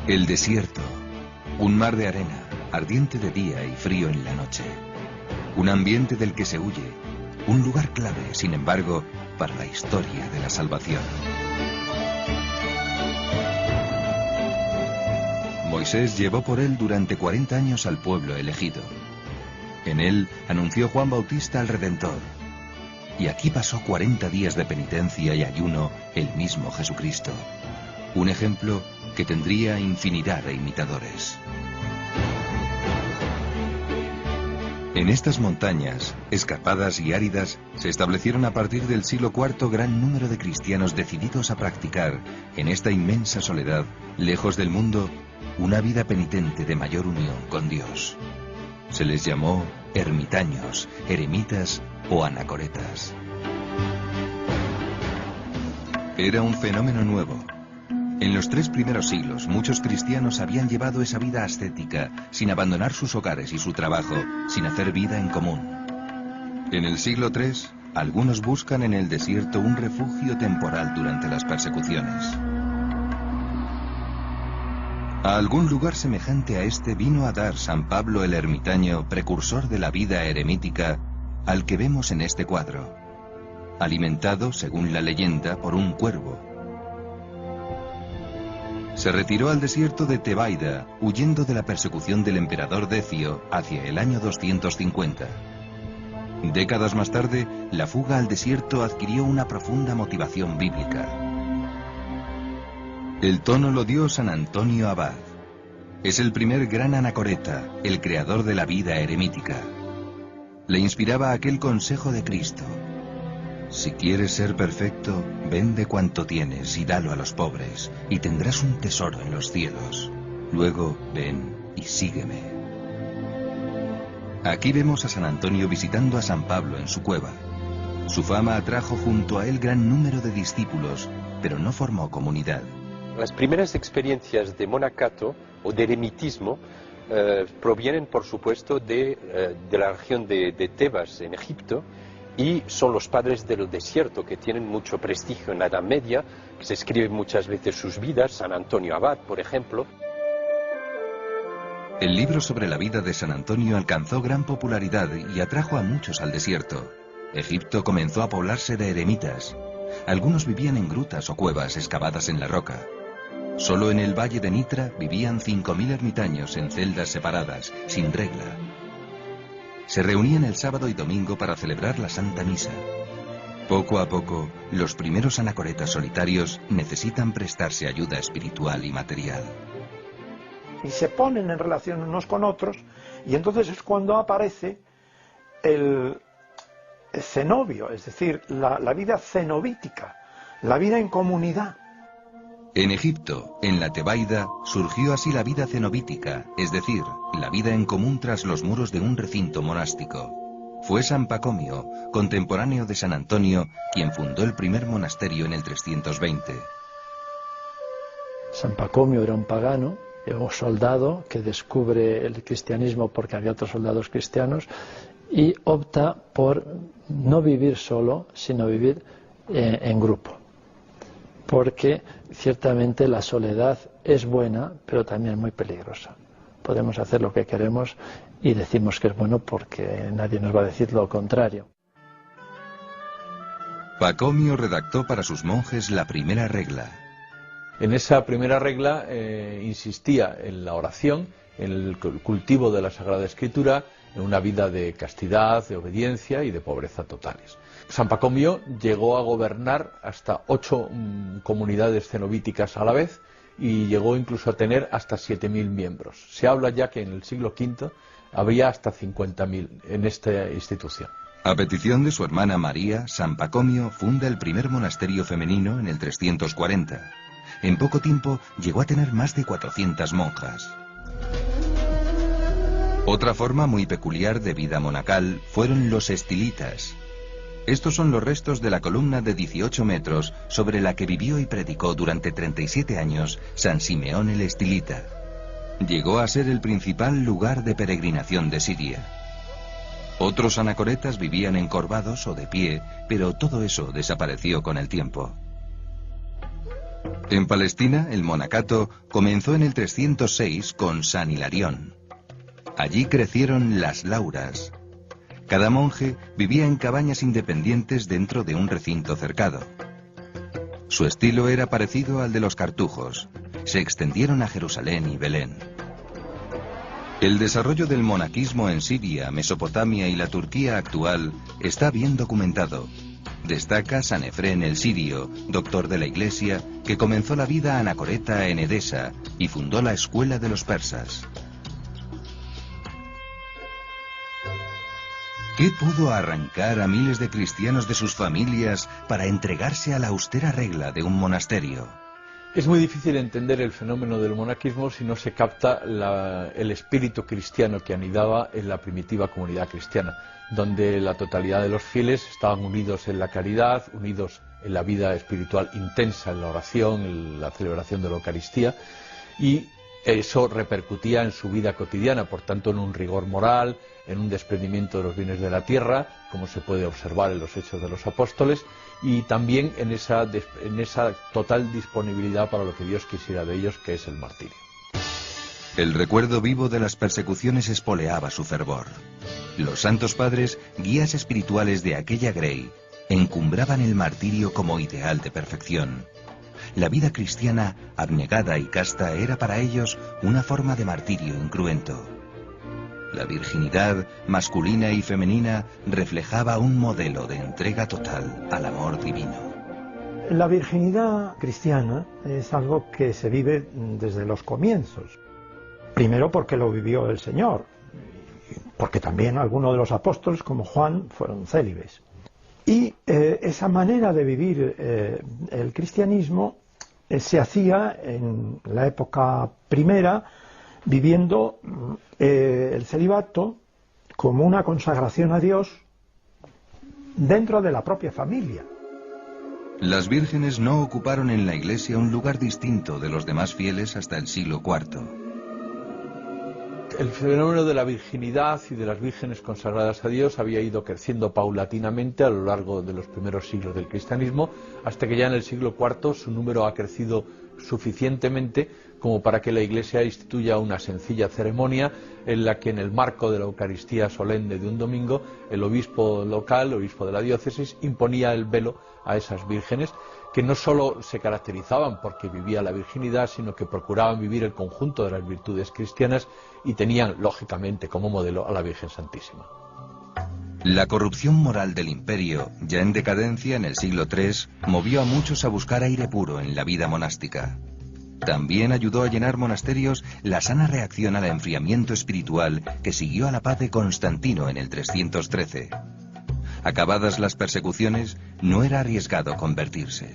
El desierto, un mar de arena, ardiente de día y frío en la noche. Un ambiente del que se huye, un lugar clave, sin embargo, para la historia de la salvación. Moisés llevó por él durante 40 años al pueblo elegido. En él anunció Juan Bautista al Redentor. Y aquí pasó 40 días de penitencia y ayuno el mismo Jesucristo. Un ejemplo que tendría infinidad de imitadores. En estas montañas, escarpadas y áridas, se establecieron a partir del siglo IV gran número de cristianos decididos a practicar, en esta inmensa soledad, lejos del mundo, una vida penitente de mayor unión con Dios. Se les llamó ermitaños, eremitas o anacoretas. Era un fenómeno nuevo. En los 3 primeros siglos, muchos cristianos habían llevado esa vida ascética, sin abandonar sus hogares y su trabajo, sin hacer vida en común. En el siglo III, algunos buscan en el desierto un refugio temporal durante las persecuciones. A algún lugar semejante a este vino a dar San Pablo el ermitaño, precursor de la vida eremítica, al que vemos en este cuadro, alimentado, según la leyenda, por un cuervo. Se retiró al desierto de Tebaida, huyendo de la persecución del emperador Decio hacia el año 250. Décadas más tarde, la fuga al desierto adquirió una profunda motivación bíblica. El tono lo dio San Antonio Abad. Es el primer gran anacoreta, el creador de la vida eremítica. Le inspiraba aquel consejo de Cristo: si quieres ser perfecto, vende cuanto tienes y dalo a los pobres, y tendrás un tesoro en los cielos. Luego, ven y sígueme. Aquí vemos a San Antonio visitando a San Pablo en su cueva. Su fama atrajo junto a él gran número de discípulos, pero no formó comunidad. Las primeras experiencias de monacato o de eremitismo provienen, por supuesto, de la región de Tebas, en Egipto, y son los padres del desierto, que tienen mucho prestigio en la Edad Media, que se escriben muchas veces sus vidas, San Antonio Abad, por ejemplo. El libro sobre la vida de San Antonio alcanzó gran popularidad y atrajo a muchos al desierto. Egipto comenzó a poblarse de eremitas. Algunos vivían en grutas o cuevas excavadas en la roca. Solo en el valle de Nitra vivían 5.000 ermitaños en celdas separadas, sin regla. Se reunían el sábado y domingo para celebrar la Santa Misa. Poco a poco, los primeros anacoretas solitarios necesitan prestarse ayuda espiritual y material. Y se ponen en relación unos con otros, y entonces es cuando aparece el cenobio, es decir, la vida cenobítica, la vida en comunidad. En Egipto, en la Tebaida, surgió así la vida cenobítica, es decir, la vida en común tras los muros de un recinto monástico. Fue San Pacomio, contemporáneo de San Antonio, quien fundó el primer monasterio en el 320. San Pacomio era un pagano, un soldado que descubre el cristianismo porque había otros soldados cristianos y opta por no vivir solo, sino vivir en grupo. Porque ciertamente la soledad es buena, pero también muy peligrosa. Podemos hacer lo que queremos y decimos que es bueno porque nadie nos va a decir lo contrario. Pacomio redactó para sus monjes la primera regla. En esa primera regla insistía en la oración, en el cultivo de la Sagrada Escritura, en una vida de castidad, de obediencia y de pobreza totales. San Pacomio llegó a gobernar hasta 8 comunidades cenobíticas a la vez y llegó incluso a tener hasta 7.000 miembros. Se habla ya que en el siglo V habría hasta 50.000 en esta institución. A petición de su hermana María, San Pacomio funda el primer monasterio femenino en el 340. En poco tiempo llegó a tener más de 400 monjas. Otra forma muy peculiar de vida monacal fueron los estilitas. Estos son los restos de la columna de 18 metros sobre la que vivió y predicó durante 37 años San Simeón el Estilita. Llegó a ser el principal lugar de peregrinación de Siria. Otros anacoretas vivían encorvados o de pie, pero todo eso desapareció con el tiempo. En Palestina, el monacato comenzó en el 306 con San Hilarión. Allí crecieron las lauras. Cada monje vivía en cabañas independientes dentro de un recinto cercado. Su estilo era parecido al de los cartujos. Se extendieron a Jerusalén y Belén. El desarrollo del monaquismo en Siria, Mesopotamia y la Turquía actual está bien documentado. Destaca San Efrén el Sirio, doctor de la Iglesia, que comenzó la vida anacoreta en Edesa y fundó la escuela de los persas. ¿Qué pudo arrancar a miles de cristianos de sus familias para entregarse a la austera regla de un monasterio? Es muy difícil entender el fenómeno del monaquismo si no se capta el espíritu cristiano que anidaba en la primitiva comunidad cristiana, donde la totalidad de los fieles estaban unidos en la caridad, unidos en la vida espiritual intensa, en la oración, en la celebración de la Eucaristía, y eso repercutía en su vida cotidiana, por tanto en un rigor moral, en un desprendimiento de los bienes de la tierra, como se puede observar en los Hechos de los Apóstoles, y también en esa total disponibilidad para lo que Dios quisiera de ellos, que es el martirio. El recuerdo vivo de las persecuciones espoleaba su fervor. Los santos padres, guías espirituales de aquella grey, encumbraban el martirio como ideal de perfección. La vida cristiana, abnegada y casta, era para ellos una forma de martirio incruento. La virginidad, masculina y femenina, reflejaba un modelo de entrega total al amor divino. La virginidad cristiana es algo que se vive desde los comienzos. Primero porque lo vivió el Señor, porque también algunos de los apóstoles, como Juan, fueron célibes. Y esa manera de vivir el cristianismo se hacía en la época primera, viviendo el celibato como una consagración a Dios dentro de la propia familia. Las vírgenes no ocuparon en la Iglesia un lugar distinto de los demás fieles hasta el siglo IV. El fenómeno de la virginidad y de las vírgenes consagradas a Dios había ido creciendo paulatinamente a lo largo de los primeros siglos del cristianismo, hasta que ya en el siglo IV su número ha crecido suficientemente como para que la Iglesia instituya una sencilla ceremonia en la que, en el marco de la Eucaristía solemne de un domingo, el obispo local, el obispo de la diócesis, imponía el velo a esas vírgenes, que no solo se caracterizaban porque vivía la virginidad, sino que procuraban vivir el conjunto de las virtudes cristianas y tenían, lógicamente, como modelo a la Virgen Santísima. La corrupción moral del imperio, ya en decadencia en el siglo III, movió a muchos a buscar aire puro en la vida monástica. También ayudó a llenar monasterios la sana reacción al enfriamiento espiritual que siguió a la paz de Constantino en el 313. Acabadas las persecuciones, no era arriesgado convertirse.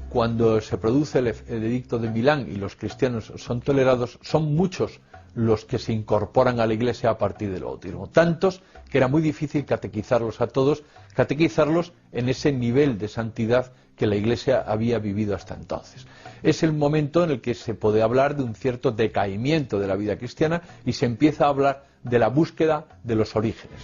Cuando se produce el edicto de Milán y los cristianos son tolerados, son muchos los que se incorporan a la Iglesia a partir del bautismo. Tantos que era muy difícil catequizarlos a todos, catequizarlos en ese nivel de santidad que la Iglesia había vivido hasta entonces. Es el momento en el que se puede hablar de un cierto decaimiento de la vida cristiana y se empieza a hablar de la búsqueda de los orígenes.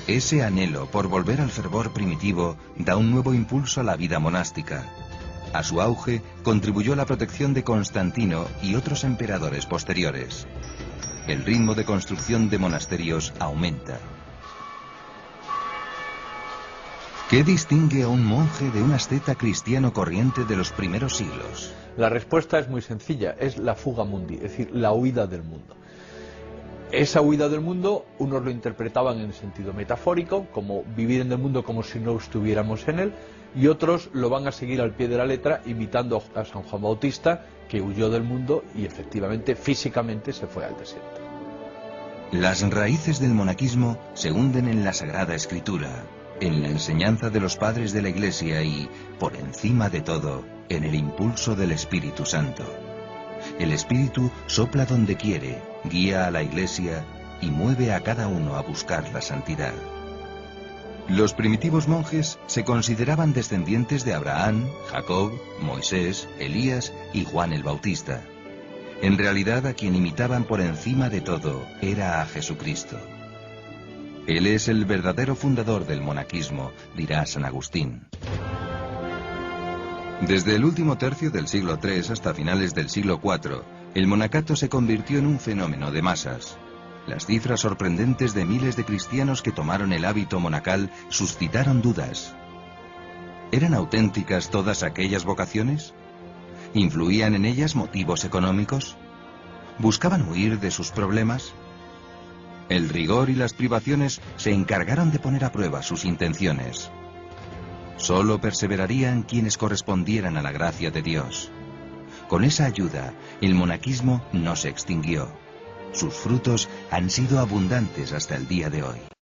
Ese anhelo por volver al fervor primitivo da un nuevo impulso a la vida monástica. A su auge contribuyó la protección de Constantino y otros emperadores posteriores. El ritmo de construcción de monasterios aumenta. ¿Qué distingue a un monje de un asceta cristiano corriente de los primeros siglos? La respuesta es muy sencilla, es la fuga mundi, es decir, la huida del mundo. Esa huida del mundo, unos lo interpretaban en sentido metafórico, como vivir en el mundo como si no estuviéramos en él, y otros lo van a seguir al pie de la letra, imitando a San Juan Bautista, que huyó del mundo y efectivamente, físicamente, se fue al desierto. Las raíces del monaquismo se hunden en la Sagrada Escritura, en la enseñanza de los padres de la Iglesia y, por encima de todo, en el impulso del Espíritu Santo. El Espíritu sopla donde quiere, guía a la Iglesia y mueve a cada uno a buscar la santidad. Los primitivos monjes se consideraban descendientes de Abraham, Jacob, Moisés, Elías y Juan el Bautista. En realidad, a quien imitaban por encima de todo era a Jesucristo. Él es el verdadero fundador del monaquismo, dirá San Agustín. Desde el último tercio del siglo III hasta finales del siglo IV, el monacato se convirtió en un fenómeno de masas. Las cifras sorprendentes de miles de cristianos que tomaron el hábito monacal suscitaron dudas. ¿Eran auténticas todas aquellas vocaciones? ¿Influían en ellas motivos económicos? ¿Buscaban huir de sus problemas? El rigor y las privaciones se encargaron de poner a prueba sus intenciones. Solo perseverarían quienes correspondieran a la gracia de Dios. Con esa ayuda, el monaquismo no se extinguió. Sus frutos han sido abundantes hasta el día de hoy.